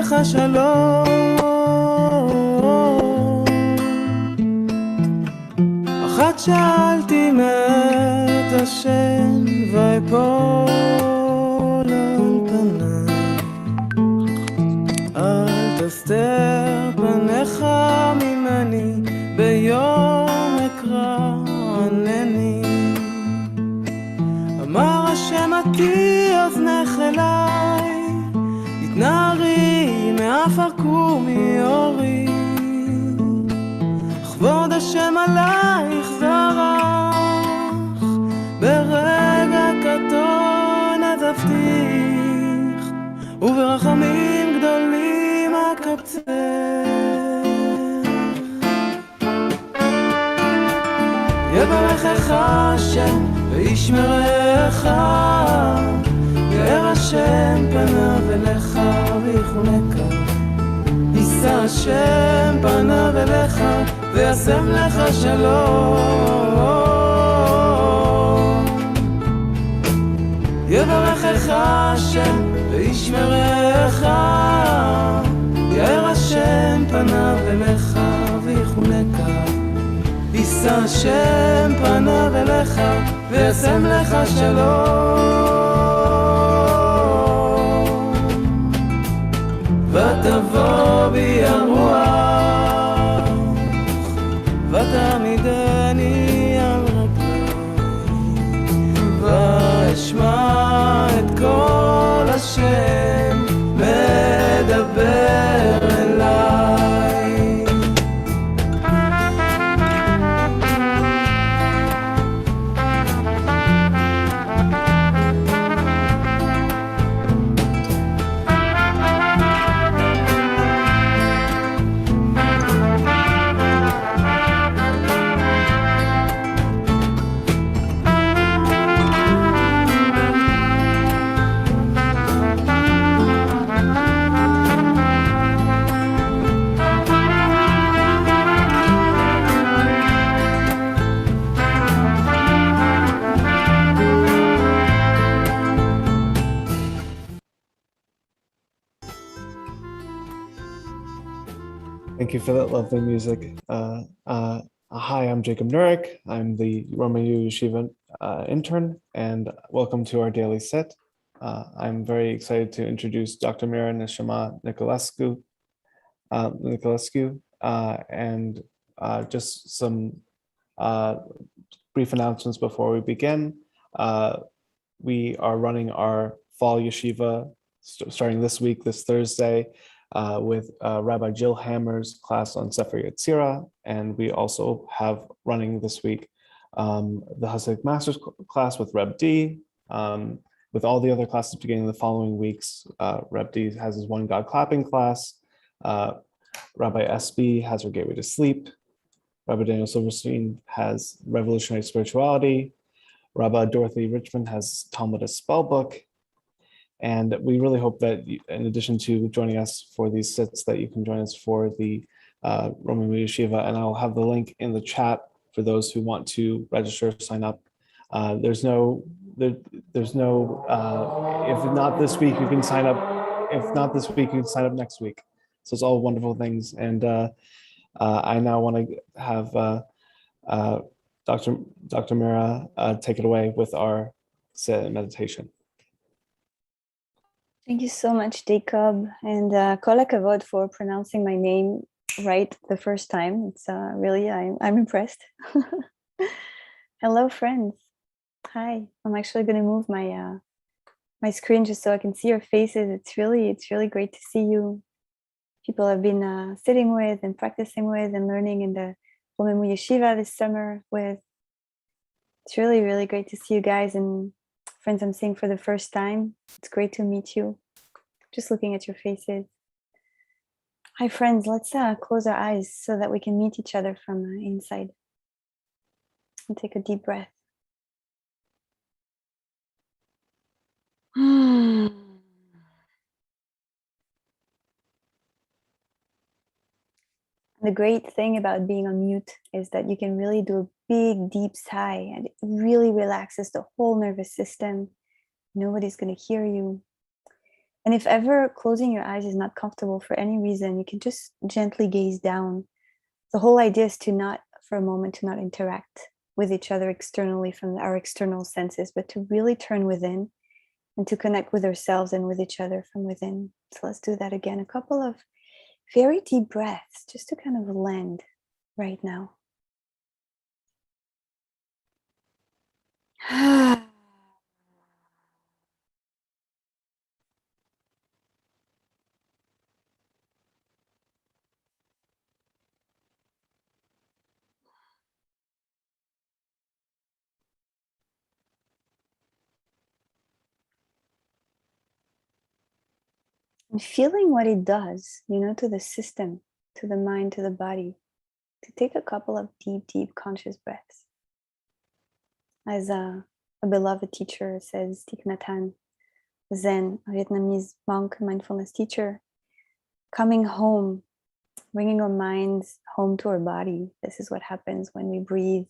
לך שלום. אחת שאלתי מת השם ויפול על פניי, אל תסתר פניך ממני, ביום אקרא ענני. אמר השם עתי אוזנך אליי, התנערי מעפר קומי אורי, כבוד השם עלייך זרח, ברגע קטון עזבתיך, וברחמים גדולים אקבצך. יברכך השם וישמרך, יאר השם פניו אליך ויחונקה, יישא השם פניו אליך וישם לך שלום. יברכך השם וישמרך, יאר השם פניו אליך ויחונקה, יישא השם פניו אליך וישם לך שלום. ותבוא בי הרוח ותעמידני על רגלי, ואשמע את קול השם מדבר אליי. Thank you for that lovely music. Hi, I'm Jacob Nurek. I'm the Romemu Yeshiva intern, and welcome to our daily set. I'm very excited to introduce Dr. Mira Neshama Nicolescu, and just some brief announcements before we begin. We are running our fall yeshiva starting this week, this Thursday, with Rabbi Jill Hammer's class on Sefer Yetzirah, and we also have running this week the Hasidic Masters class with Reb D. With all the other classes beginning the following weeks, Reb D has his One God Clapping class, Rabbi SB has her Gateway to Sleep, Rabbi Daniel Silverstein has Revolutionary Spirituality, Rabbi Dorothy Richmond has Talmud as Spellbook. And we really hope that in addition to joining us for these sits, that you can join us for the Romemu Yeshiva. And I'll have the link in the chat for those who want to register, sign up. There's no, if not this week, you can sign up. If not this week, you can sign up next week. So it's all wonderful things. And I now want to have Dr. Mira take it away with our sit and meditation. Thank you so much, Jacob, and kol hakavod for pronouncing my name right the first time. It's really, I'm impressed. Hello, friends. Hi. I'm actually going to move my my screen just so I can see your faces. It's really great to see you. People I've been sitting with and practicing with and learning in the Romemu Yeshiva this summer with. It's really great to see you guys and friends I'm seeing for the first time. It's great to meet you. Just looking at your faces. Hi, friends. Let's close our eyes so that we can meet each other from inside. And take a deep breath. The great thing about being on mute is that you can really do a big, deep sigh, and it really relaxes the whole nervous system. Nobody's going to hear you. And if ever closing your eyes is not comfortable for any reason, you can just gently gaze down. The whole idea is to not, for a moment, to not interact with each other externally from our external senses, but to really turn within and to connect with ourselves and with each other from within. So let's do that again. A couple of very deep breaths just to kind of land right now. And feeling what it does, to the system, to the mind, to the body, to take a couple of deep, deep conscious breaths. As a beloved teacher says, Thich Nhat Hanh, Zen, a Vietnamese monk, mindfulness teacher, coming home, bringing our minds home to our body. This is what happens when we breathe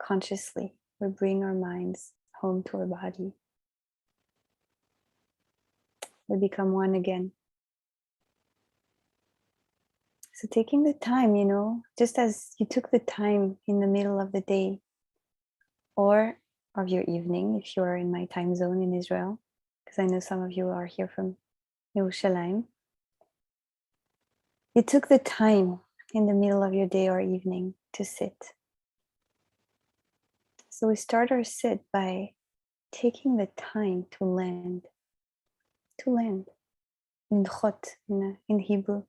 consciously. We bring our minds home to our body. We become one again. So taking the time, just as you took the time in the middle of the day or of your evening, if you are in my time zone in Israel, because I know some of you are here from Yerushalayim. You took the time in the middle of your day or evening to sit. So we start our sit by taking the time to land, in chot, in Hebrew.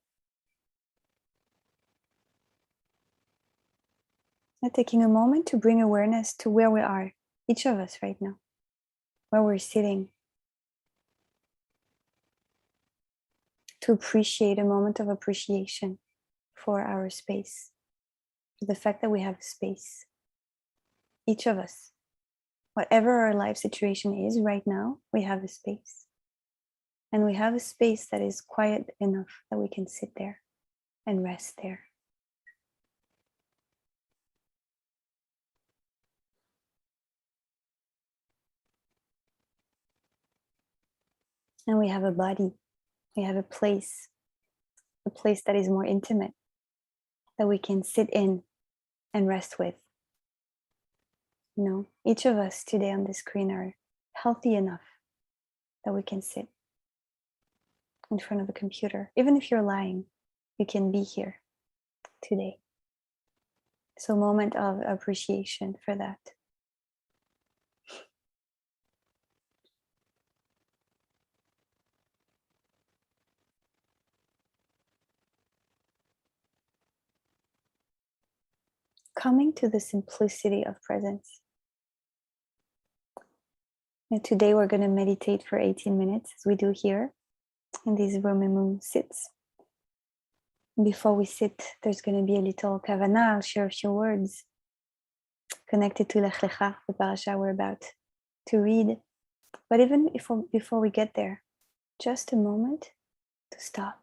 And taking a moment to bring awareness to where we are, each of us right now, where we're sitting. To appreciate a moment of appreciation for our space, for the fact that we have space. Each of us, whatever our life situation is right now, we have a space. And we have a space that is quiet enough that we can sit there and rest there. And we have a body, we have a place that is more intimate, that we can sit in and rest with. Each of us today on the screen are healthy enough that we can sit in front of a computer. Even if you're lying, you can be here today. So a moment of appreciation for that. Coming to the simplicity of presence. And today we're going to meditate for 18 minutes, as we do here in these Romemu sits. Before we sit, there's going to be a little kavanah. I'll share a few words connected to Lech Lecha, the parasha we're about to read. But even before we get there, just a moment to stop.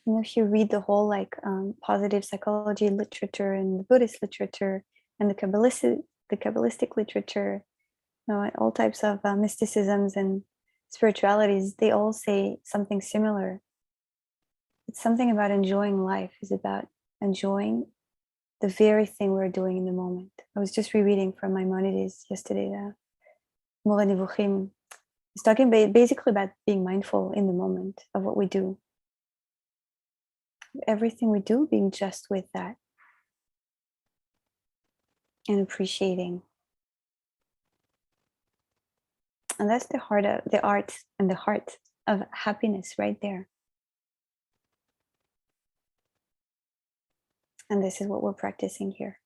If you read the whole positive psychology literature and the Buddhist literature and the Kabbalistic literature, all types of mysticisms and spiritualities, they all say something similar. It's something about enjoying life. It's about enjoying the very thing we're doing in the moment. I was just rereading from Maimonides yesterday, Moreh Nevuchim. He's talking basically about being mindful in the moment of what we do. Everything we do, being just with that and appreciating. And that's the art and the heart of happiness right there. And this is what we're practicing here.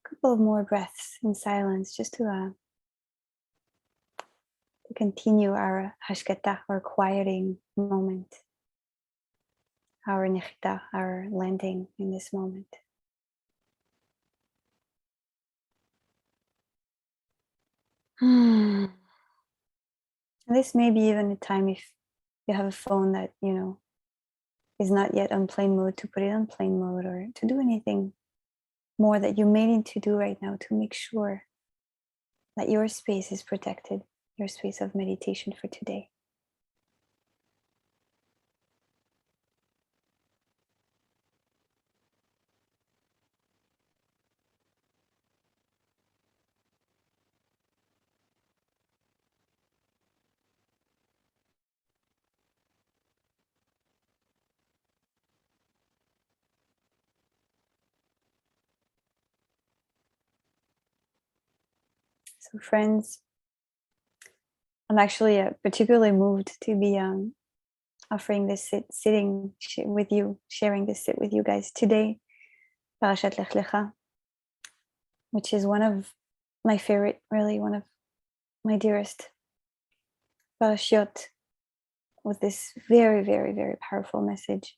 A couple of more breaths in silence, just to continue our hashkata, our quieting moment, our nechita, our landing in this moment. And this may be even a time if you have a phone that, is not yet on plane mode, to put it on plane mode, or to do anything more that you may need to do right now to make sure that your space is protected, your space of meditation for today. So friends, I'm actually particularly moved to be offering this sitting with you, sharing this sit with you guys today, Parashat Lech Lecha, which is one of my favorite, really one of my dearest parashiot, with this very, very, very powerful message.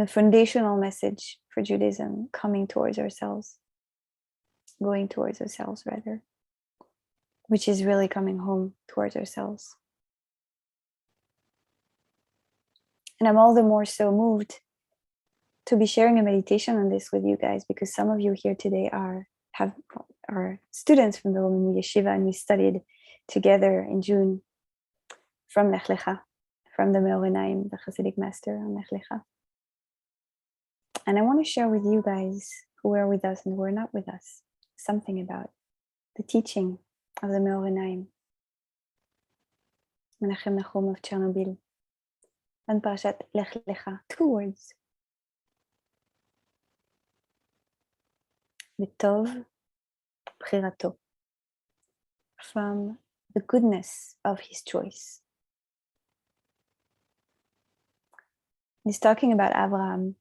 Foundational message for Judaism, going towards ourselves rather, which is really coming home towards ourselves. And I'm all the more so moved to be sharing a meditation on this with you guys, because some of you here today are students from the Romemu Yeshiva, and we studied together in June from Lech Lecha, from the Meor Einayim, the Hasidic master on Lech Lecha. And I want to share with you guys who are with us and who are not with us something about the teaching of the Meor Einayim, Menachem Nahum of Chernobyl, and Parashat Lech Lecha, 2 words. V'tov bchirato, from the goodness of his choice. He's talking about Abraham.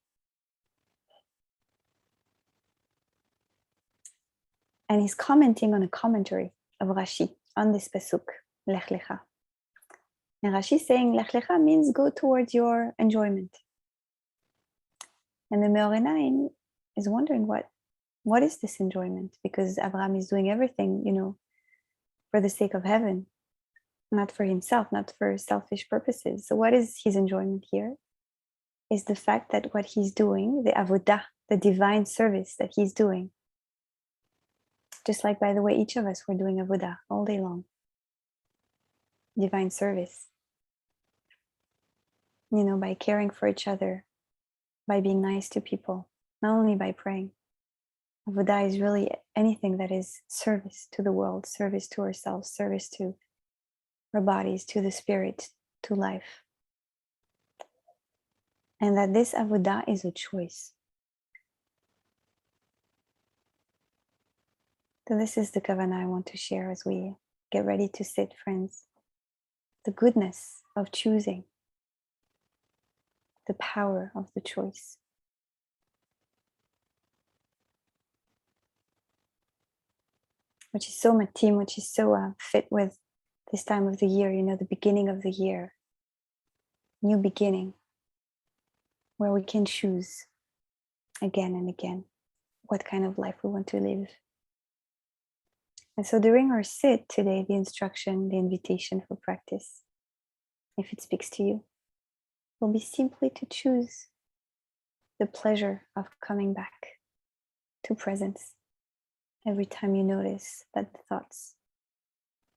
And he's commenting on a commentary of Rashi on this pasuk, Lech Lecha. And Rashi is saying Lech Lecha means go towards your enjoyment. And the Meor Einayim is wondering what is this enjoyment? Because Abraham is doing everything, for the sake of heaven, not for himself, not for selfish purposes. So what is his enjoyment here? Is the fact that what he's doing, the avodah, the divine service that he's doing, just like, by the way, each of us were doing avodah all day long, divine service, by caring for each other, by being nice to people, not only by praying. Avodah is really anything that is service to the world, service to ourselves, service to our bodies, to the spirit, to life. And that this avodah is a choice. So this is the kavanah I want to share as we get ready to sit, friends. The goodness of choosing, the power of the choice. Which is so matim, which is so fit with this time of the year, the beginning of the year. New beginning, where we can choose again and again what kind of life we want to live. And so during our sit today, the instruction, the invitation for practice, if it speaks to you, will be simply to choose the pleasure of coming back to presence every time you notice that the thoughts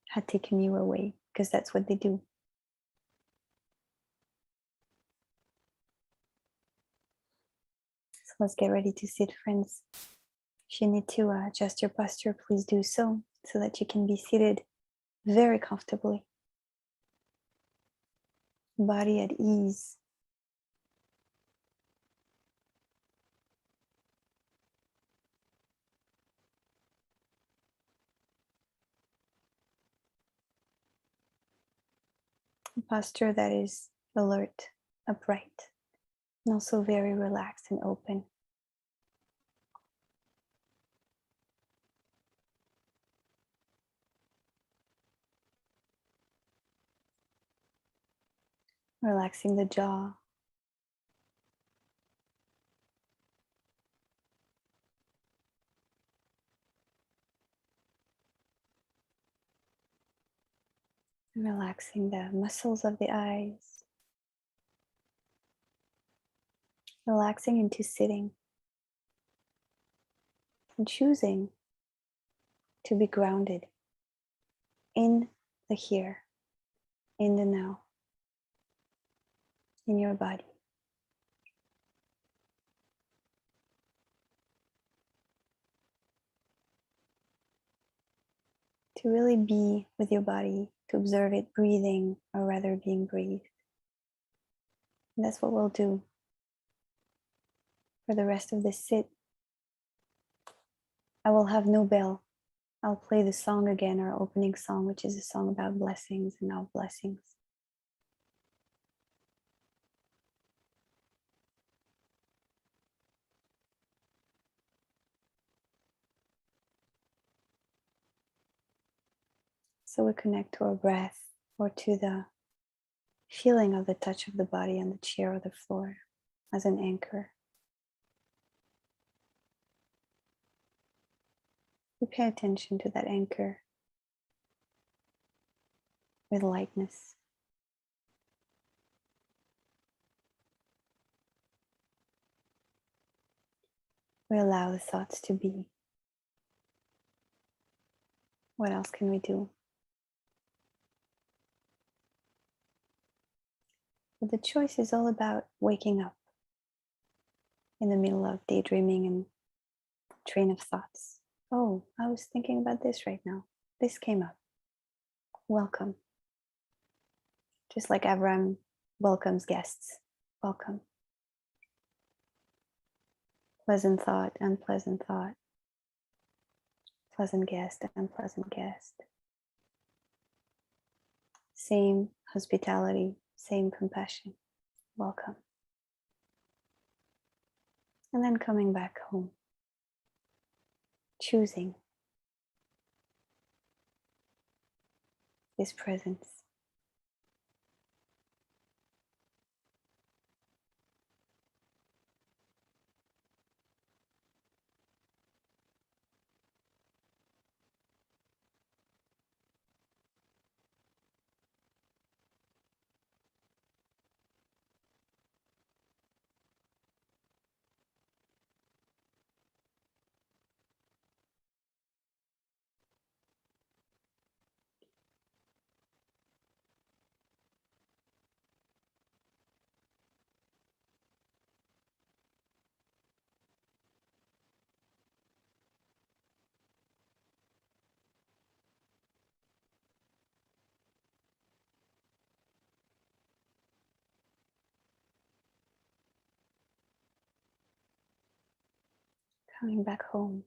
had taken you away, because that's what they do. So let's get ready to sit, friends. If you need to adjust your posture, please do so that you can be seated very comfortably. Body at ease. A posture that is alert, upright, and also very relaxed and open. Relaxing the jaw. Relaxing the muscles of the eyes. Relaxing into sitting. And choosing to be grounded in the here, in the now, in your body. To really be with your body, to observe it breathing or rather being breathed. And that's what we'll do for the rest of this sit. I will have no bell. I'll play the song again, our opening song, which is a song about blessings and now blessings. So we connect to our breath or to the feeling of the touch of the body on the chair or the floor as an anchor. We pay attention to that anchor with lightness. We allow the thoughts to be. What else can we do? But the choice is all about waking up in the middle of daydreaming and train of thoughts. Oh, I was thinking about this right now. This came up. Welcome. Just like Avram welcomes guests. Welcome. Pleasant thought, unpleasant thought. Pleasant guest, unpleasant guest. Same hospitality, same compassion. Welcome. And then coming back home. Choosing this presence. Coming back home.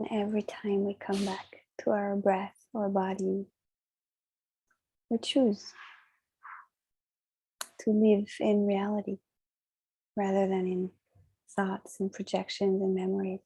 And every time we come back to our breath or body, we choose to live in reality rather than in thoughts and projections and memories.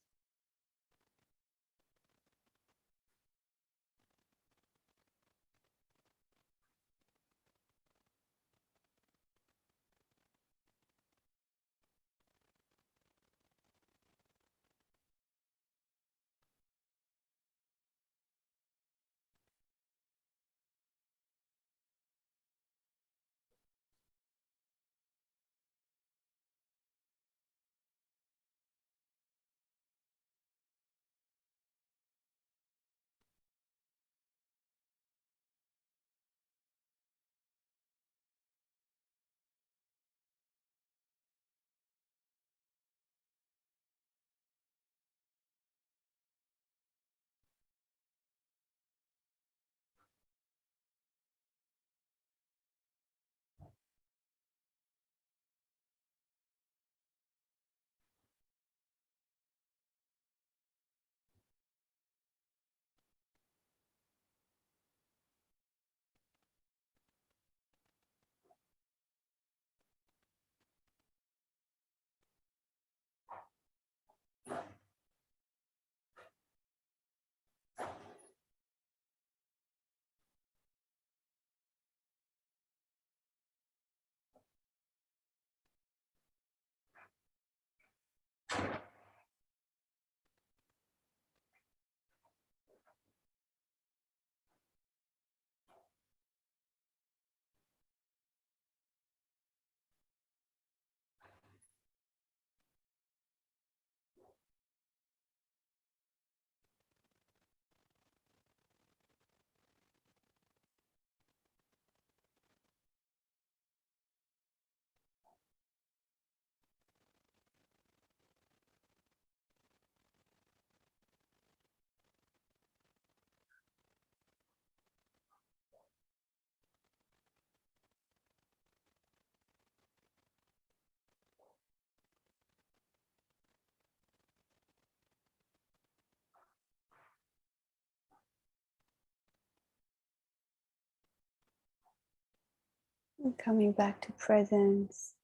And coming back to presence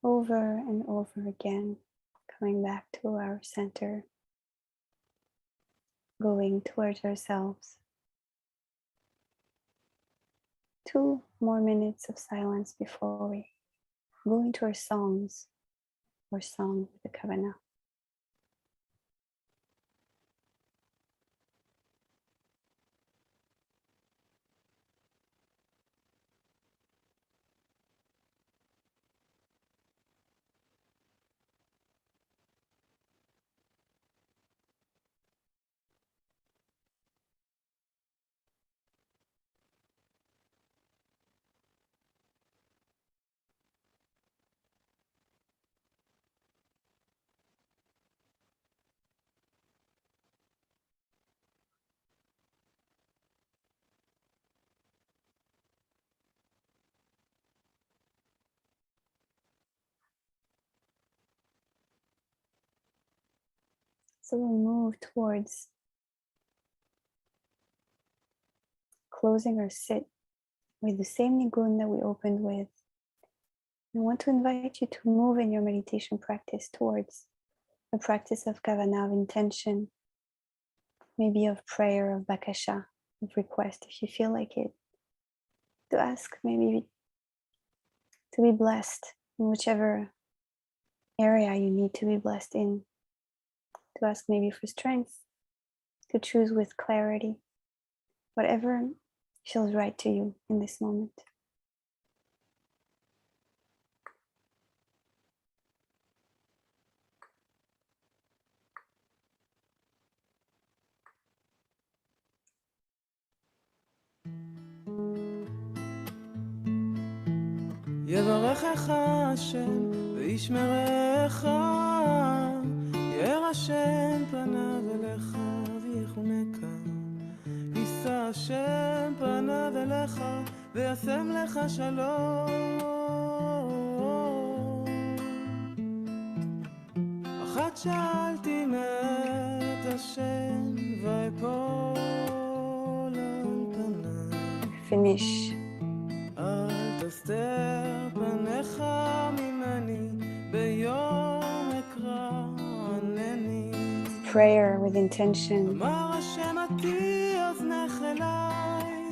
over and over again, coming back to our center, going towards ourselves. 2 more minutes of silence before we go into our songs or song with the Kavanah. So we'll move towards closing our sit with the same nigun that we opened with. I want to invite you to move in your meditation practice towards a practice of kavanah, of intention, maybe of prayer, of bakasha, of request, if you feel like it. To ask maybe to be blessed in whichever area you need to be blessed in. To ask maybe for strength, to choose with clarity, whatever feels right to you in this moment. יברכך השם וישמרך, יאר השם פניו אליך ויחונקה, יישא השם פניו אליך וישם לך שלום. את שאלתי מאת השם ויפול על פניי. Finish. אל תסתר פניך ממני ביום אקרא ענני. Prayer with intention. אמר השם עתי אוזנך אליי,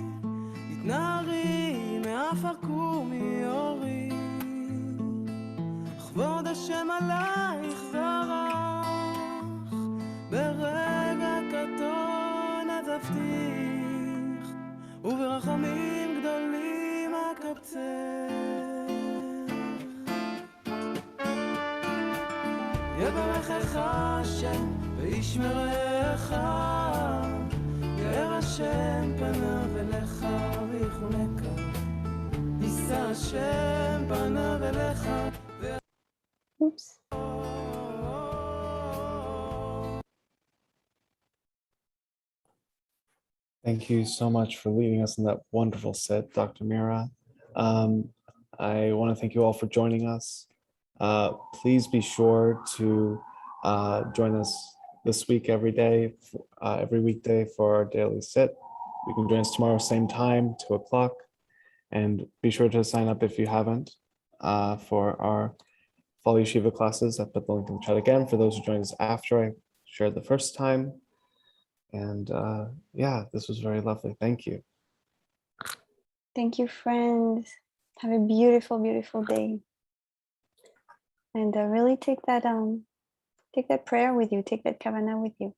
התנערי מעפר קומי אורי, כבוד השם עלייך זרח, ברגע קטון עזבתיך, וברחמים גדולים אקבצך. יברכך השם וישמרך, יאר השם פניו אליך ויחונקה, יישא השם פניו אליך. Oops. Thank you so much for leading us in that wonderful set, Dr. Mira. I want to thank you all for joining us. Please be sure to join us this week every day, every weekday for our daily sit. You can join us tomorrow, same time, 2 o'clock. And be sure to sign up if you haven't for our Fall Yeshiva classes. I put the link in the chat again for those who joined us after I shared the first time. And yeah, this was very lovely. Thank you. Thank you, friends. Have a beautiful, beautiful day. And really take that prayer with you, take that kavanah with you.